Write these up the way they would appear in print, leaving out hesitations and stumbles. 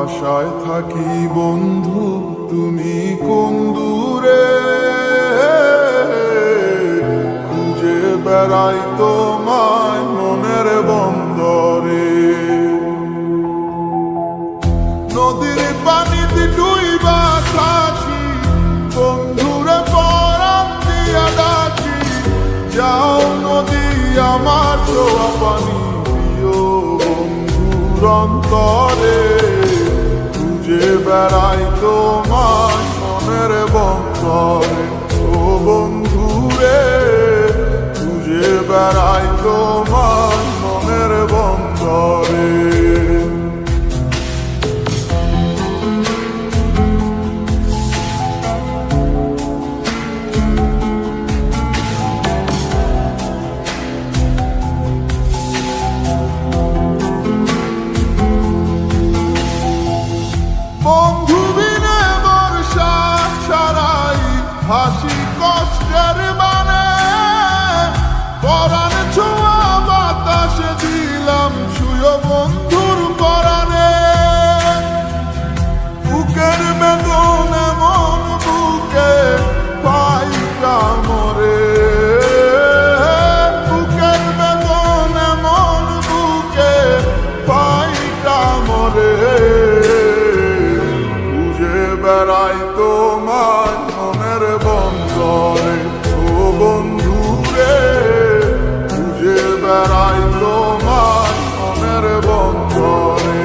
আশায় থাকি বন্ধু তুমি কোন দূরে, খুঁজে বেড়াই তোমায় মনের বন্দরে। নদীর পানিতে ডুইবা থাকি বন্ধুরে পরাণ দিয়া ডাকি, যাও নদী আমার ছোঁয়া পানি দিও বন্ধুর অন্তরে। খুঁজে বেড়াই তোমায় মনের বন্দরে, ও বন্ধুরে খুঁজে বেড়াই তোমায় মনের বন্দরে। বন্ধু বিনে বর্ষা ছাড়াই হাসি কষ্টের মানে, পরাণ ছোঁয়া বাতাসে দিলাম ছুঁয়ো বন্ধুর পরাণে। বুকের বেদন এমন বুকে পাই কামরে, বুকের বেদন এমন বুকে পাই কামরে। বেড়াই তোমায় মনের বন্দরে, ও বন্ধুরে খুঁজে বেড়াই তোমায় মনের বন্দরে।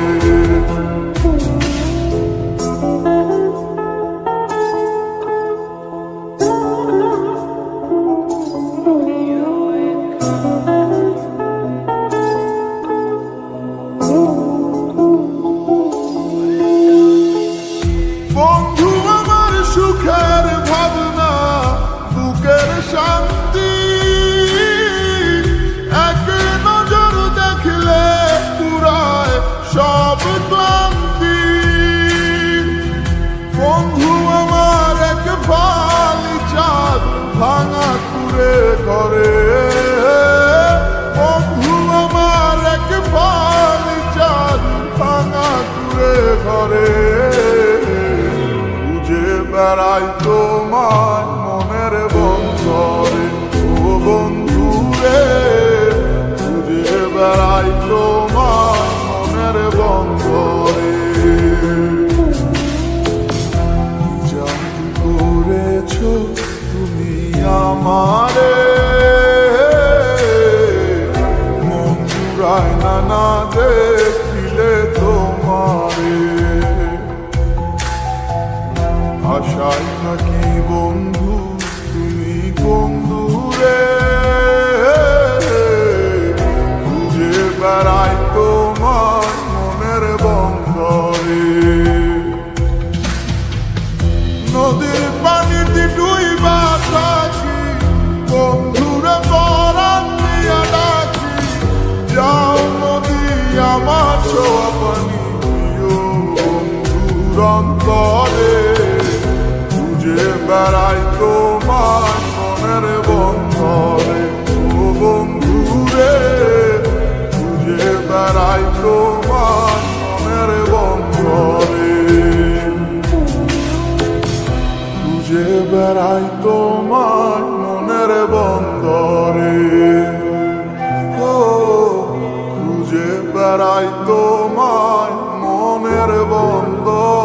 বন্ধু আমার সুখের ভাবনা বুকের শান্তি, এক নজর দেখলে পুরায় সব ক্লান্তি। বন্ধু আমার এক ফালি চাঁদ ভাঙা কুড়ে ঘরে, বন্ধু আমার এক ফালি চাঁদ ভাঙা কুড়ে ঘরে। বেড়াই তোমায় মনের বন্দরে, ও বন্ধুরে খুঁজে বেড়াই তোমায় মনের বন্দরে। জাদু করেছ তুমি আমারে, মন জুড়ায় না দেখিলে তোমারে। আশায় থাকি বন্ধু তুমি কোন দূরে, খুঁজে বেড়াই তোমার মনের বন্দরে। নদীর পানিতে ডুইবা থাকি বন্ধুরে পরাণ দিয়া ডাকি, যাও নদী আমার ছোঁয়া পানি দিও বন্ধুর অন্তরে। খুঁজে বেড়াই তোমায় মনের বন্দরে, ও বন্ধুরে খুঁজে বেড়াই তোমায় মনের বন্দরে। খুঁজে বেড়াই তোমায় মনের বন্দরে, ও খুঁজে বেড়াই তোমায় মনের বন্দরে।